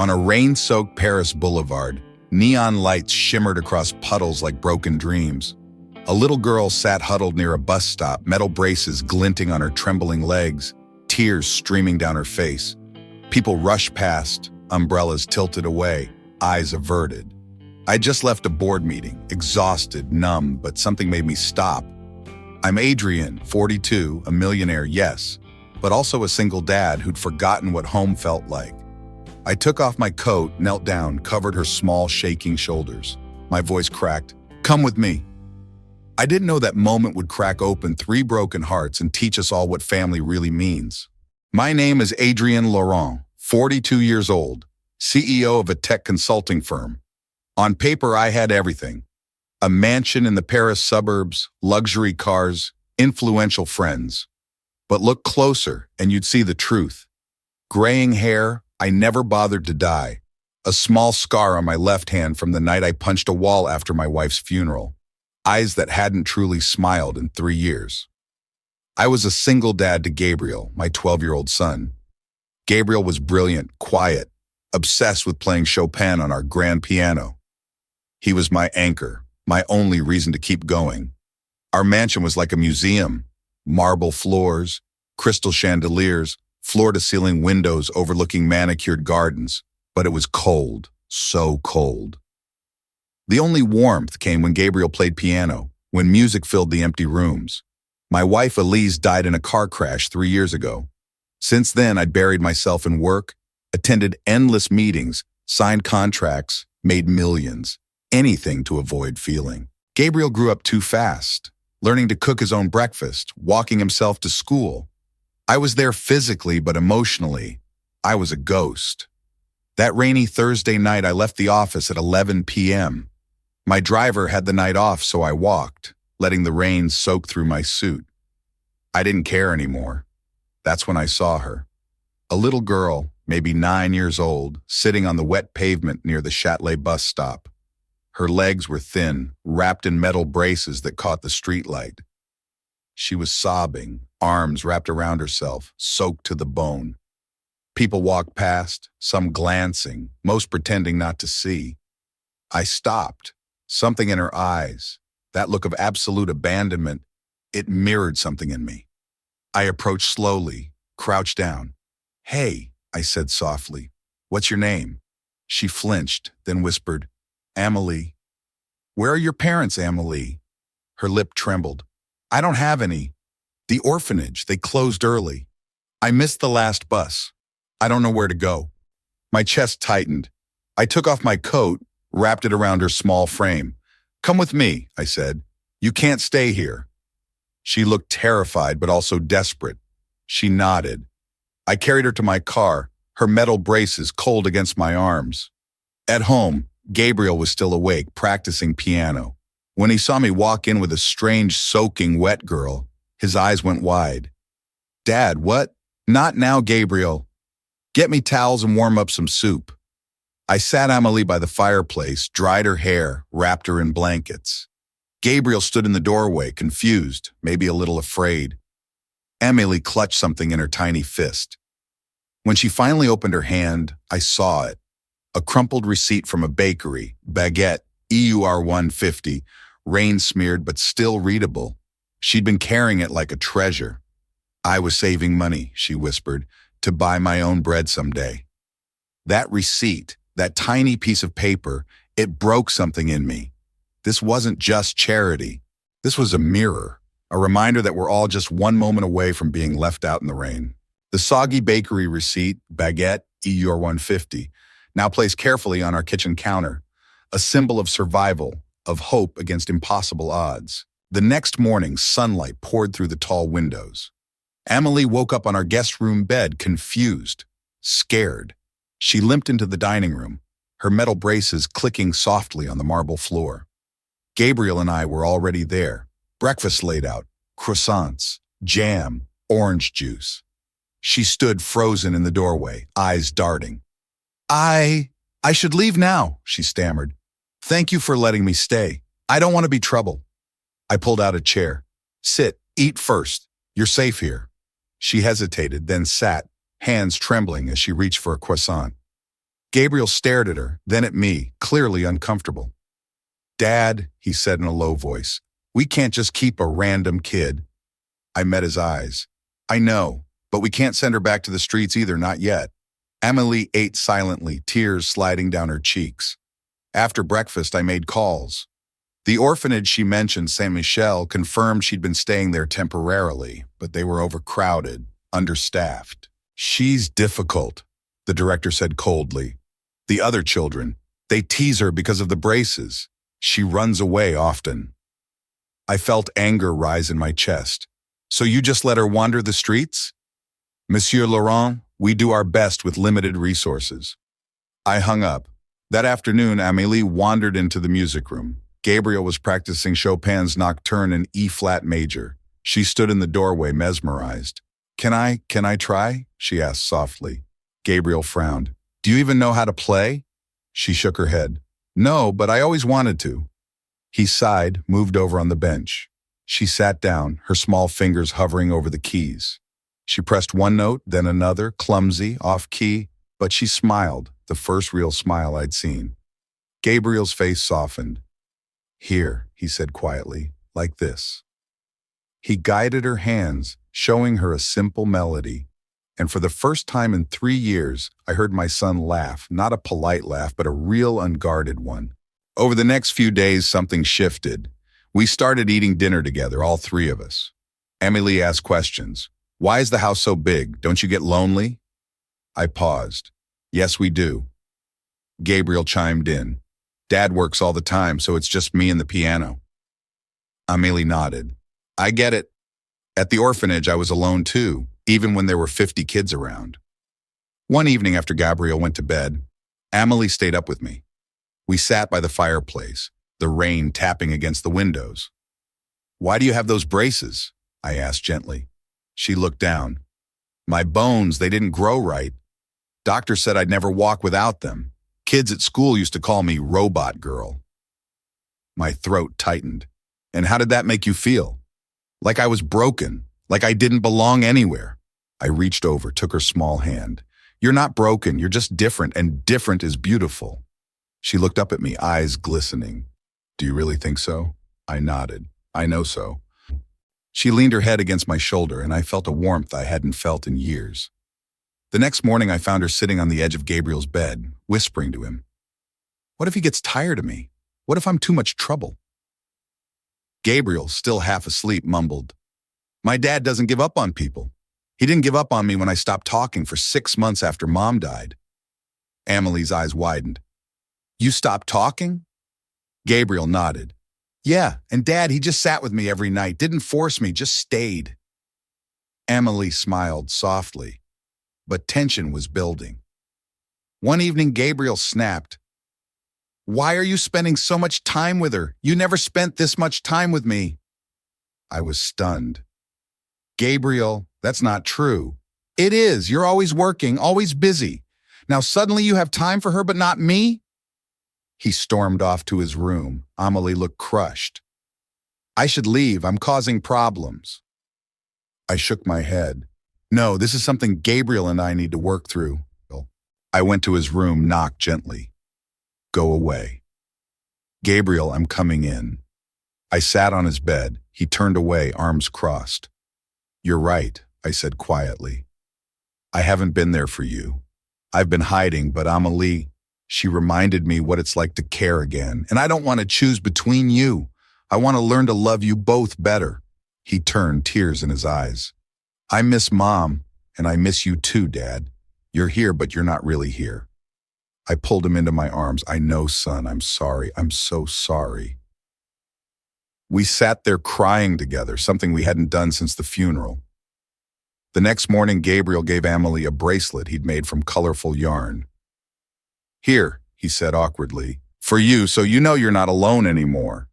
On a rain-soaked Paris boulevard, neon lights shimmered across puddles like broken dreams. A little girl sat huddled near a bus stop, metal braces glinting on her trembling legs, tears streaming down her face. People rushed past, umbrellas tilted away, eyes averted. I'd just left a board meeting, exhausted, numb, but something made me stop. I'm Adrien, 42, a millionaire, yes, but also a single dad who'd forgotten what home felt like. I took off my coat, knelt down, covered her small, shaking shoulders. My voice cracked, "Come with me." I didn't know that moment would crack open 3 broken hearts and teach us all what family really means. My name is Adrien Laurent, 42 years old, CEO of a tech consulting firm. On paper, I had everything. A mansion in the Paris suburbs, luxury cars, influential friends. But look closer and you'd see the truth. Graying hair, I never bothered to dye. A small scar on my left hand from the night I punched a wall after my wife's funeral. Eyes that hadn't truly smiled in 3 years. I was a single dad to Gabriel, my 12-year-old son. Gabriel was brilliant, quiet, obsessed with playing Chopin on our grand piano. He was my anchor, my only reason to keep going. Our mansion was like a museum. Marble floors, crystal chandeliers, floor-to-ceiling windows overlooking manicured gardens, but it was cold, so cold. The only warmth came when Gabriel played piano, when music filled the empty rooms. My wife Elise died in a car crash 3 years ago. Since then, I'd buried myself in work, attended endless meetings, signed contracts, made millions, anything to avoid feeling. Gabriel grew up too fast, learning to cook his own breakfast, walking himself to school. I was there physically, but emotionally, I was a ghost. That rainy Thursday night, I left the office at 11 p.m. My driver had the night off, so I walked, letting the rain soak through my suit. I didn't care anymore. That's when I saw her. A little girl, maybe 9 years old, sitting on the wet pavement near the Châtelet bus stop. Her legs were thin, wrapped in metal braces that caught the streetlight. She was sobbing, arms wrapped around herself, soaked to the bone. People walked past, some glancing, most pretending not to see. I stopped. Something in her eyes, that look of absolute abandonment, it mirrored something in me. I approached slowly, crouched down. "Hey," I said softly, "what's your name?" She flinched, then whispered, "Amélie." "Where are your parents, Amélie?" Her lip trembled. "I don't have any. The orphanage, they closed early. I missed the last bus. I don't know where to go." My chest tightened. I took off my coat, wrapped it around her small frame. "Come with me," I said. "You can't stay here." She looked terrified, but also desperate. She nodded. I carried her to my car, her metal braces cold against my arms. At home, Gabriel was still awake, practicing piano. When he saw me walk in with a strange, soaking wet girl, his eyes went wide. "Dad, what?" "Not now, Gabriel. Get me towels and warm up some soup." I sat Amélie by the fireplace, dried her hair, wrapped her in blankets. Gabriel stood in the doorway, confused, maybe a little afraid. Amélie clutched something in her tiny fist. When she finally opened her hand, I saw it. A crumpled receipt from a bakery, baguette, EUR 150, rain-smeared but still readable. She'd been carrying it like a treasure. "I was saving money," she whispered, "to buy my own bread someday." That receipt, that tiny piece of paper, it broke something in me. This wasn't just charity. This was a mirror, a reminder that we're all just one moment away from being left out in the rain. The soggy bakery receipt, baguette, EUR 150, now placed carefully on our kitchen counter, a symbol of survival, of hope against impossible odds. The next morning, sunlight poured through the tall windows. Amélie woke up on our guest room bed, confused, scared. She limped into the dining room, her metal braces clicking softly on the marble floor. Gabriel and I were already there, breakfast laid out, croissants, jam, orange juice. She stood frozen in the doorway, eyes darting. I should leave now," she stammered. "Thank you for letting me stay. I don't want to be trouble." I pulled out a chair. "Sit, eat first. You're safe here." She hesitated, then sat, hands trembling as she reached for a croissant. Gabriel stared at her, then at me, clearly uncomfortable. "Dad," he said in a low voice, "we can't just keep a random kid." I met his eyes. "I know, but we can't send her back to the streets either, not yet." Amélie ate silently, tears sliding down her cheeks. After breakfast, I made calls. The orphanage she mentioned, Saint-Michel, confirmed she'd been staying there temporarily, but they were overcrowded, understaffed. "She's difficult," the director said coldly. "The other children, they tease her because of the braces. She runs away often." I felt anger rise in my chest. "So you just let her wander the streets?" "Monsieur Laurent, we do our best with limited resources." I hung up. That afternoon, Amélie wandered into the music room. Gabriel was practicing Chopin's Nocturne in E-flat major. She stood in the doorway, mesmerized. Can I try?" she asked softly. Gabriel frowned. "Do you even know how to play?" She shook her head. "No, but I always wanted to." He sighed, moved over on the bench. She sat down, her small fingers hovering over the keys. She pressed one note, then another, clumsy, off-key, but she smiled, the first real smile I'd seen. Gabriel's face softened. "Here," he said quietly, "like this." He guided her hands, showing her a simple melody. And for the first time in 3 years, I heard my son laugh, not a polite laugh, but a real unguarded one. Over the next few days, something shifted. We started eating dinner together, all three of us. Amélie asked questions. "Why is the house so big? Don't you get lonely?" I paused. "Yes, we do." Gabriel chimed in. "Dad works all the time, so it's just me and the piano." Amélie nodded. "I get it. At the orphanage, I was alone too, even when there were 50 kids around." One evening after Gabriel went to bed, Amélie stayed up with me. We sat by the fireplace, the rain tapping against the windows. "Why do you have those braces?" I asked gently. She looked down. "My bones, they didn't grow right. Doctor said I'd never walk without them. Kids at school used to call me Robot Girl." My throat tightened. "And how did that make you feel?" "Like I was broken, like I didn't belong anywhere." I reached over, took her small hand. "You're not broken, you're just different, and different is beautiful." She looked up at me, eyes glistening. "Do you really think so?" I nodded. "I know so." She leaned her head against my shoulder, and I felt a warmth I hadn't felt in years. The next morning, I found her sitting on the edge of Gabriel's bed, whispering to him. "What if he gets tired of me? What if I'm too much trouble?" Gabriel, still half asleep, mumbled, "My dad doesn't give up on people. He didn't give up on me when I stopped talking for 6 months after Mom died." Amelie's eyes widened. "You stopped talking?" Gabriel nodded. "Yeah, and Dad, he just sat with me every night, didn't force me, just stayed." Amélie smiled softly, but tension was building. One evening, Gabriel snapped, "Why are you spending so much time with her? You never spent this much time with me." I was stunned. "Gabriel, that's not true." "It is. You're always working, always busy. Now suddenly you have time for her, but not me?" He stormed off to his room. Amélie looked crushed. "I should leave. I'm causing problems." I shook my head. "No, this is something Gabriel and I need to work through." I went to his room, knocked gently. "Go away." "Gabriel, I'm coming in." I sat on his bed. He turned away, arms crossed. "You're right," I said quietly. "I haven't been there for you. I've been hiding, but Amélie, she reminded me what it's like to care again, and I don't want to choose between you. I want to learn to love you both better." He turned, tears in his eyes. "I miss Mom, and I miss you too, Dad. You're here, but you're not really here." I pulled him into my arms. "I know, son, I'm sorry. I'm so sorry." We sat there crying together, something we hadn't done since the funeral. The next morning, Gabriel gave Amélie a bracelet he'd made from colorful yarn. "Here," he said awkwardly, "for you, so you know you're not alone anymore."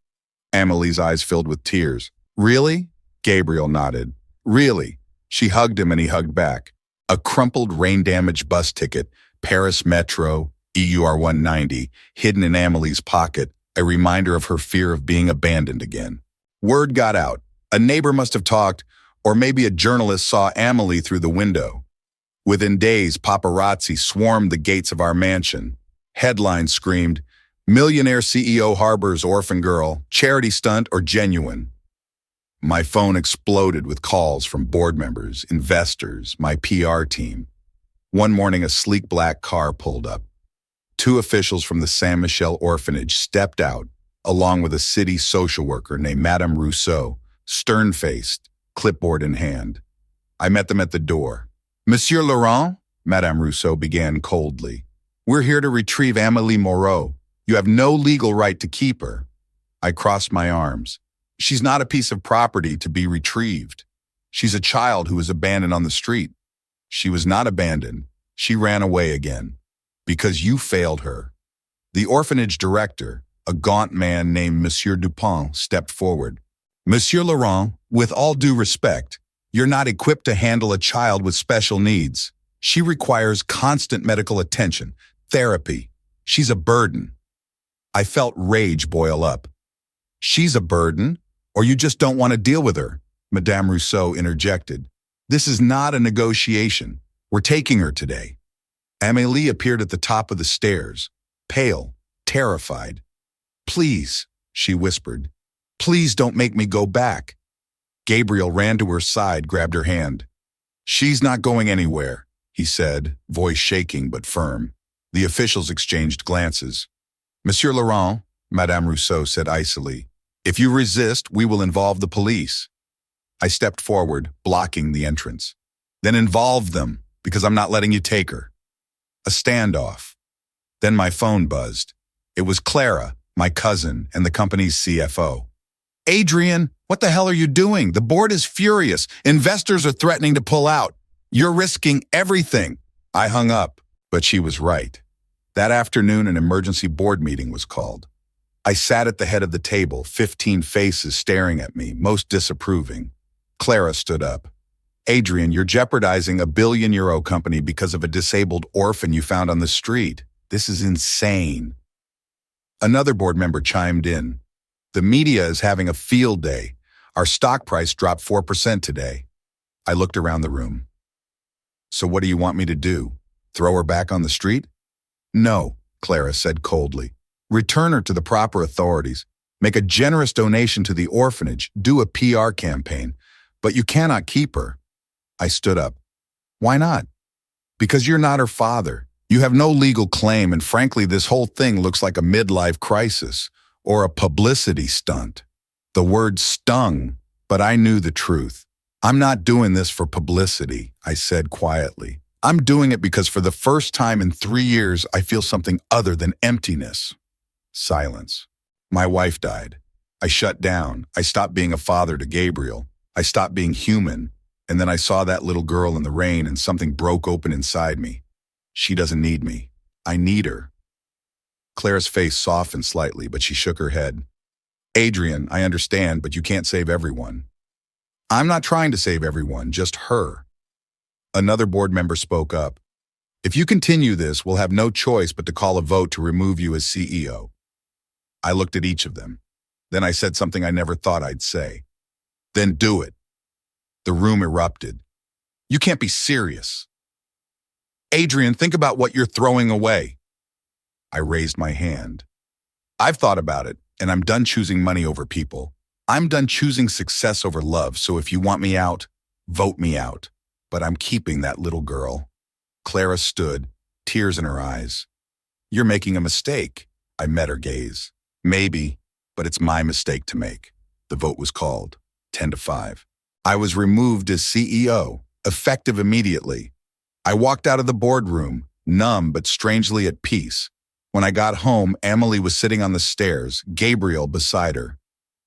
Amélie's eyes filled with tears. "Really?" Gabriel nodded. "Really." She hugged him and he hugged back. A crumpled, rain-damaged bus ticket, Paris Metro, EUR 190, hidden in Amélie's pocket, a reminder of her fear of being abandoned again. Word got out. A neighbor must have talked, or maybe a journalist saw Amélie through the window. Within days, paparazzi swarmed the gates of our mansion. Headline screamed, "Millionaire CEO harbors orphan girl, charity stunt or genuine?" My phone exploded with calls from board members, investors, my PR team. One morning, a sleek black car pulled up. Two officials from the Saint Michel orphanage stepped out, along with a city social worker named Madame Rousseau, stern-faced, clipboard in hand. I met them at the door. "Monsieur Laurent," Madame Rousseau began coldly, "we're here to retrieve Amélie Moreau. You have no legal right to keep her." I crossed my arms. "She's not a piece of property to be retrieved. She's a child who was abandoned on the street." "She was not abandoned. She ran away again. Because you failed her." The orphanage director, a gaunt man named Monsieur Dupont, stepped forward. "Monsieur Laurent, with all due respect, you're not equipped to handle a child with special needs. She requires constant medical attention, therapy. She's a burden." I felt rage boil up. "She's a burden? Or you just don't want to deal with her?" Madame Rousseau interjected. "This is not a negotiation. We're taking her today." Amélie appeared at the top of the stairs, pale, terrified. "Please," she whispered. "Please don't make me go back." Gabriel ran to her side, grabbed her hand. "She's not going anywhere," he said, voice shaking but firm. The officials exchanged glances. "Monsieur Laurent," Madame Rousseau said icily, "if you resist, we will involve the police." I stepped forward, blocking the entrance. "Then involve them, because I'm not letting you take her." A standoff. Then my phone buzzed. It was Clara, my cousin, and the company's CFO. "Adrien, what the hell are you doing? The board is furious. Investors are threatening to pull out. You're risking everything." I hung up, but she was right. That afternoon, an emergency board meeting was called. I sat at the head of the table, 15 faces staring at me, most disapproving. Clara stood up. "Adrien, you're jeopardizing a billion-euro company because of a disabled orphan you found on the street. This is insane." Another board member chimed in. "The media is having a field day. Our stock price dropped 4% today." I looked around the room. "So what do you want me to do? Throw her back on the street?" "No," Clara said coldly. "Return her to the proper authorities. Make a generous donation to the orphanage. Do a PR campaign. But you cannot keep her." I stood up. "Why not?" "Because you're not her father. You have no legal claim, and frankly, this whole thing looks like a midlife crisis or a publicity stunt." The word stung, but I knew the truth. "I'm not doing this for publicity," I said quietly. "I'm doing it because for the first time in 3 years, I feel something other than emptiness." Silence. My wife died. I shut down. I stopped being a father to Gabriel. I stopped being human. And then I saw that little girl in the rain and something broke open inside me. She doesn't need me. I need her. Clara's face softened slightly, but she shook her head. "Adrien, I understand, but you can't save everyone." "I'm not trying to save everyone, just her." Another board member spoke up. "If you continue this, we'll have no choice but to call a vote to remove you as CEO." I looked at each of them. Then I said something I never thought I'd say. "Then do it." The room erupted. "You can't be serious." "Adrien, think about what you're throwing away." I raised my hand. "I've thought about it, and I'm done choosing money over people. I'm done choosing success over love, so if you want me out, vote me out. But I'm keeping that little girl." Clara stood, tears in her eyes. "You're making a mistake." I met her gaze. "Maybe, but it's my mistake to make." The vote was called, 10-5. I was removed as CEO, effective immediately. I walked out of the boardroom, numb but strangely at peace. When I got home, Amélie was sitting on the stairs, Gabriel beside her.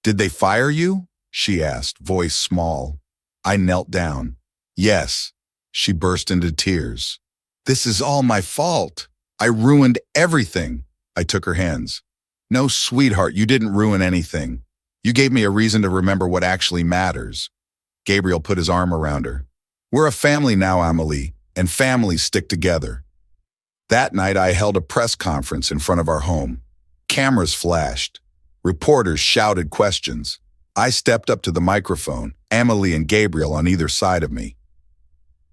"Did they fire you?" she asked, voice small. I knelt down. "Yes." She burst into tears. "This is all my fault. I ruined everything." I took her hands. "No, sweetheart, you didn't ruin anything. You gave me a reason to remember what actually matters." Gabriel put his arm around her. "We're a family now, Amélie, and families stick together." That night, I held a press conference in front of our home. Cameras flashed. Reporters shouted questions. I stepped up to the microphone, Amélie and Gabriel on either side of me.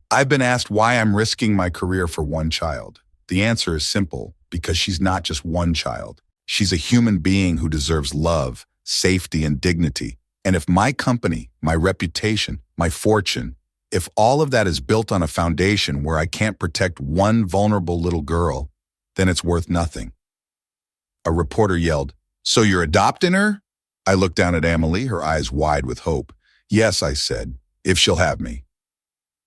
"I've been asked why I'm risking my career for one child. The answer is simple. because she's not just one child. She's a human being who deserves love, safety, and dignity. And if my company, my reputation, my fortune, if all of that is built on a foundation where I can't protect one vulnerable little girl, then it's worth nothing. A reporter yelled, "So you're adopting her?" I looked down at Amelie, her eyes wide with hope. "Yes," I said, "if she'll have me."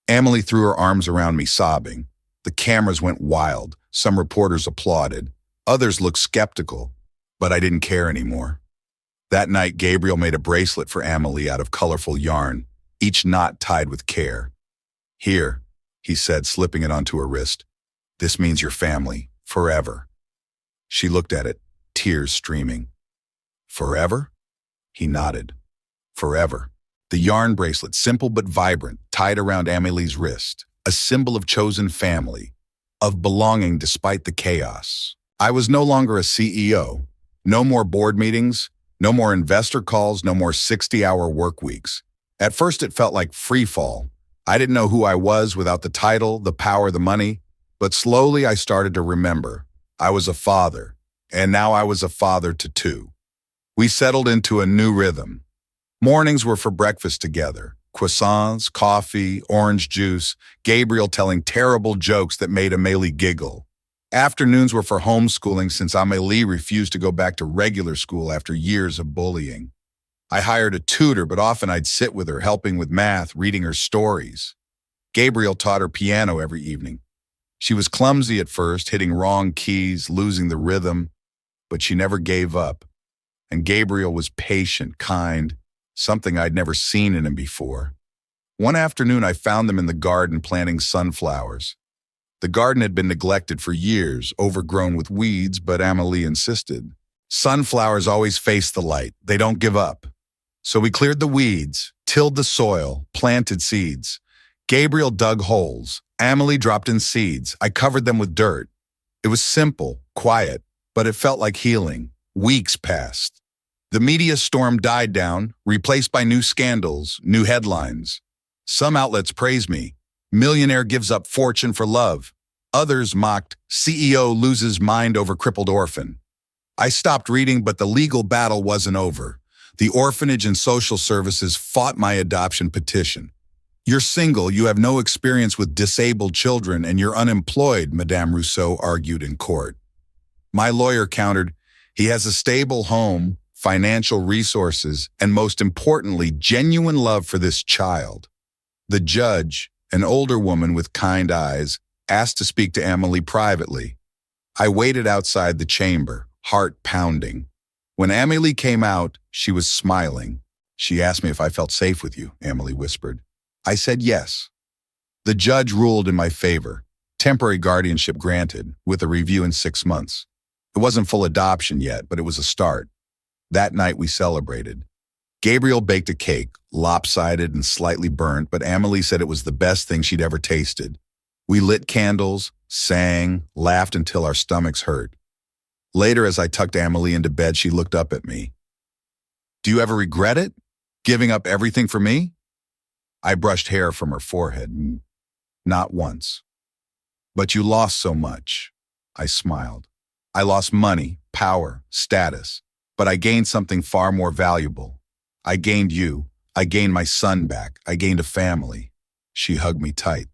Amelie threw her arms around me, sobbing. The cameras went wild. Some reporters applauded. Others looked skeptical, but I didn't care anymore. That night, Gabriel made a bracelet for Amelie out of colorful yarn, each knot tied with care. "Here," he said, slipping it onto her wrist. "This means your family, forever." She looked at it, tears streaming. "Forever?" He nodded. "Forever." The yarn bracelet, simple but vibrant, tied around Amelie's wrist, a symbol of chosen family, of belonging despite the chaos. I was no longer a CEO. No more board meetings, no more investor calls, no more 60-hour work weeks. At first it felt like free fall. I didn't know who I was without the title, the power, the money, but slowly I started to remember. I was a father, and now I was a father to two. We settled into a new rhythm. Mornings were for breakfast together. Croissants, coffee, orange juice, Gabriel telling terrible jokes that made Amélie giggle. Afternoons were for homeschooling since Amélie refused to go back to regular school after years of bullying. I hired a tutor, but often I'd sit with her, helping with math, reading her stories. Gabriel taught her piano every evening. She was clumsy at first, hitting wrong keys, losing the rhythm, but she never gave up. And Gabriel was patient, kind, something I'd never seen in him before. One afternoon, I found them in the garden planting sunflowers. The garden had been neglected for years, overgrown with weeds, but Amélie insisted. Sunflowers always face the light. They don't give up. So we cleared the weeds, tilled the soil, planted seeds. Gabriel dug holes. Amélie dropped in seeds. I covered them with dirt. It was simple, quiet, but it felt like healing. Weeks passed. The media storm died down, replaced by new scandals, new headlines. Some outlets praised me. Millionaire gives up fortune for love. Others mocked, CEO loses mind over crippled orphan. I stopped reading, but the legal battle wasn't over. The orphanage and social services fought my adoption petition. "You're single, you have no experience with disabled children, and you're unemployed," Madame Rousseau argued in court. My lawyer countered, "He has a stable home, financial resources, and most importantly, genuine love for this child." The judge, an older woman with kind eyes, asked to speak to Amélie privately. I waited outside the chamber, heart pounding. When Amélie came out, she was smiling. "She asked me if I felt safe with you," Amélie whispered. I said yes. The judge ruled in my favor. Temporary guardianship granted, with a review in 6 months. It wasn't full adoption yet, but it was a start. That night we celebrated. Gabriel baked a cake, lopsided and slightly burnt, but Amélie said it was the best thing she'd ever tasted. We lit candles, sang, laughed until our stomachs hurt. Later, as I tucked Amélie into bed, she looked up at me. "Do you ever regret it? Giving up everything for me?" I brushed hair from her forehead. "Not once." "But you lost so much." I smiled. "I lost money, power, status, but I gained something far more valuable. I gained you. I gained my son back. I gained a family." She hugged me tight.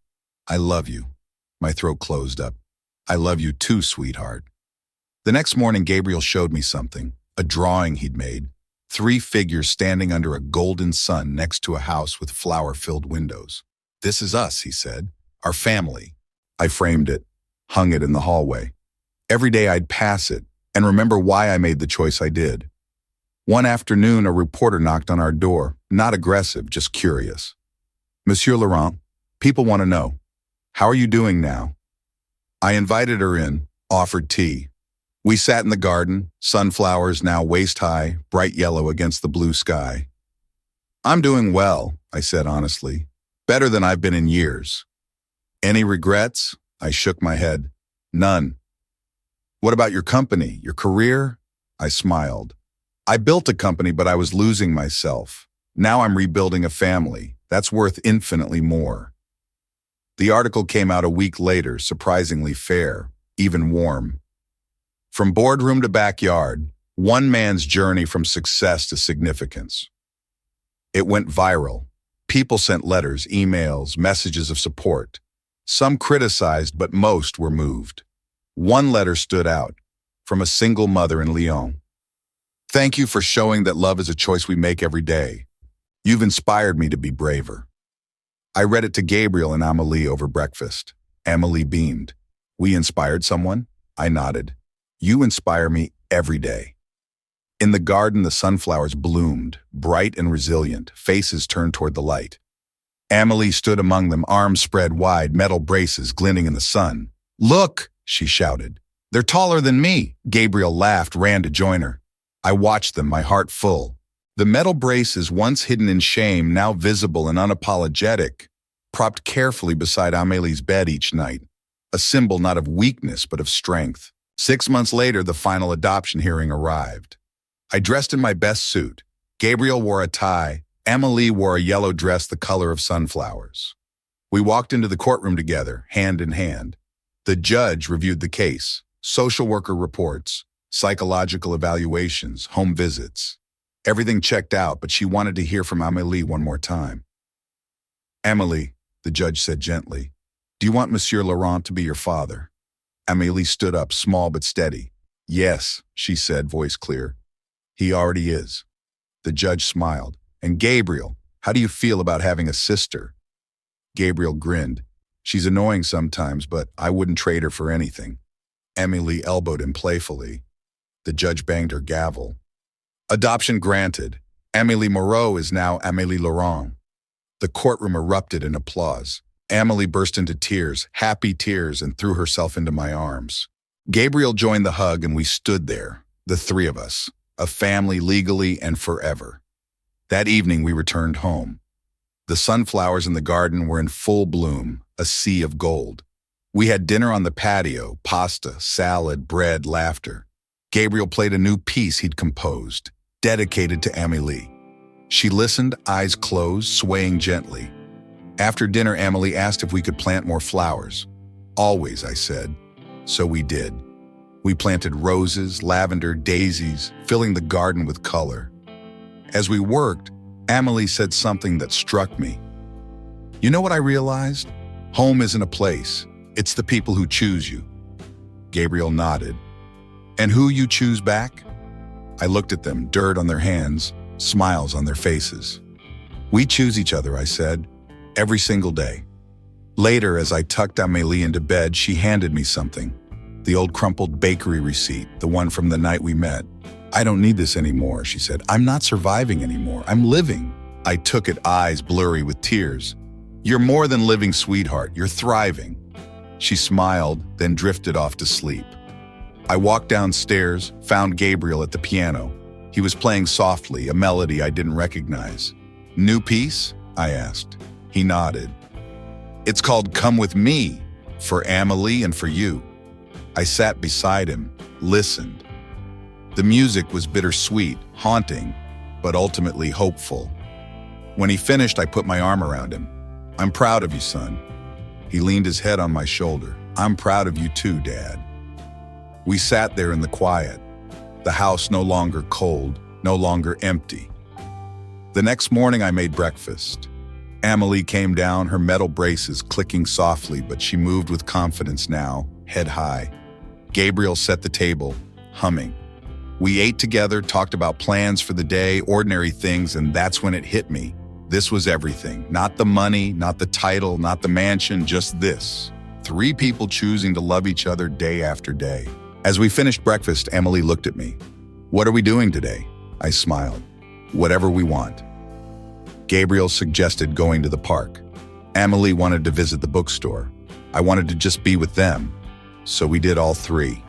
"I love you." My throat closed up. "I love you too, sweetheart." The next morning, Gabriel showed me something, a drawing he'd made. 3 figures standing under a golden sun next to a house with flower-filled windows. "This is us," he said. "Our family." I framed it, hung it in the hallway. Every day I'd pass it and remember why I made the choice I did. One afternoon, a reporter knocked on our door, not aggressive, just curious. "Monsieur Laurent, people want to know, how are you doing now?" I invited her in, offered tea. We sat in the garden, sunflowers now waist-high, bright yellow against the blue sky. "I'm doing well," I said honestly. "Better than I've been in years." "Any regrets?" I shook my head. "None." "What about your company, your career?" I smiled. "I built a company, but I was losing myself. Now I'm rebuilding a family. That's worth infinitely more." The article came out a week later, surprisingly fair, even warm. From boardroom to backyard, one man's journey from success to significance. It went viral. People sent letters, emails, messages of support. Some criticized, but most were moved. One letter stood out, from a single mother in Lyon. "Thank you for showing that love is a choice we make every day. You've inspired me to be braver." I read it to Gabriel and Amélie over breakfast. Amélie beamed. "We inspired someone?" I nodded. "You inspire me every day." In the garden, the sunflowers bloomed, bright and resilient, faces turned toward the light. Amélie stood among them, arms spread wide, metal braces glinting in the sun. "Look!" she shouted. "They're taller than me." Gabriel laughed, ran to join her. I watched them, my heart full. The metal braces, once hidden in shame, now visible and unapologetic, propped carefully beside Amélie's bed each night, a symbol not of weakness but of strength. 6 months later, the final adoption hearing arrived. I dressed in my best suit. Gabriel wore a tie. Amélie wore a yellow dress the color of sunflowers. We walked into the courtroom together, hand in hand. The judge reviewed the case, social worker reports, psychological evaluations, home visits. Everything checked out, but she wanted to hear from Amélie one more time. "Amélie," the judge said gently, "do you want Monsieur Laurent to be your father?" Amélie stood up, small but steady. "Yes," she said, voice clear. "He already is." The judge smiled. "And Gabriel, how do you feel about having a sister?" Gabriel grinned. "She's annoying sometimes, but I wouldn't trade her for anything." Amélie elbowed him playfully. The judge banged her gavel. "Adoption granted. Amélie Moreau is now Amélie Laurent." The courtroom erupted in applause. Amélie burst into tears, happy tears, and threw herself into my arms. Gabriel joined the hug, and we stood there, the three of us, a family legally and forever. That evening, we returned home. The sunflowers in the garden were in full bloom, a sea of gold. We had dinner on the patio, pasta, salad, bread, laughter. Gabriel played a new piece he'd composed, dedicated to Amélie. She listened, eyes closed, swaying gently. After dinner, Amélie asked if we could plant more flowers. "Always," I said. So we did. We planted roses, lavender, daisies, filling the garden with color. As we worked, Amélie said something that struck me. "You know what I realized? Home isn't a place. It's the people who choose you." Gabriel nodded. "And who you choose back?" I looked at them, dirt on their hands, smiles on their faces. "We choose each other," I said, "every single day." Later, as I tucked Amélie into bed, she handed me something. The old crumpled bakery receipt, the one from the night we met. "I don't need this anymore," she said. "I'm not surviving anymore. I'm living." I took it, eyes blurry with tears. "You're more than living, sweetheart. You're thriving." She smiled, then drifted off to sleep. I walked downstairs, found Gabriel at the piano. He was playing softly, a melody I didn't recognize. "New piece?" I asked. He nodded. "It's called Come With Me, for Amélie and for you." I sat beside him, listened. The music was bittersweet, haunting, but ultimately hopeful. When he finished, I put my arm around him. "I'm proud of you, son." He leaned his head on my shoulder. "I'm proud of you too, Dad." We sat there in the quiet, the house no longer cold, no longer empty. The next morning, I made breakfast. Amélie came down, her metal braces clicking softly, but she moved with confidence now, head high. Gabriel set the table, humming. We ate together, talked about plans for the day, ordinary things, and that's when it hit me. This was everything. Not the money, not the title, not the mansion, just this. 3 people choosing to love each other day after day. As we finished breakfast, Amélie looked at me. "What are we doing today?" I smiled. "Whatever we want." Gabriel suggested going to the park. Amélie wanted to visit the bookstore. I wanted to just be with them. So we did all 3.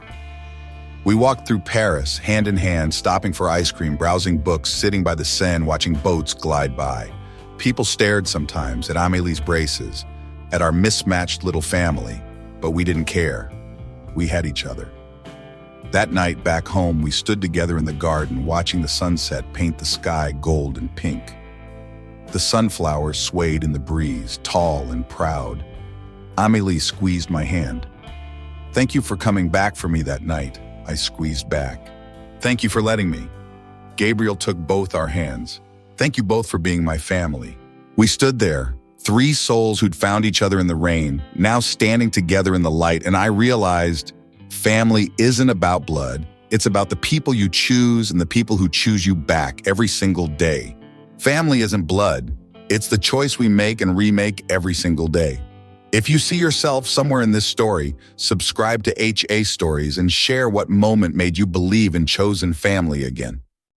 We walked through Paris, hand in hand, stopping for ice cream, browsing books, sitting by the Seine, watching boats glide by. People stared sometimes at Amélie's braces, at our mismatched little family, but we didn't care. We had each other. That night back home, we stood together in the garden, watching the sunset paint the sky gold and pink. The sunflowers swayed in the breeze, tall and proud. Amélie squeezed my hand. "Thank you for coming back for me that night," I squeezed back. Thank you for letting me. Gabriel took both our hands. Thank you both for being my family. We stood there, three souls who'd found each other in the rain, now standing together in the light, and I realized family isn't about blood. It's about the people you choose and the people who choose you back every single day. Family isn't blood. It's the choice we make and remake every single day. If you see yourself somewhere in this story, subscribe to HA Stories and share what moment made you believe in chosen family again.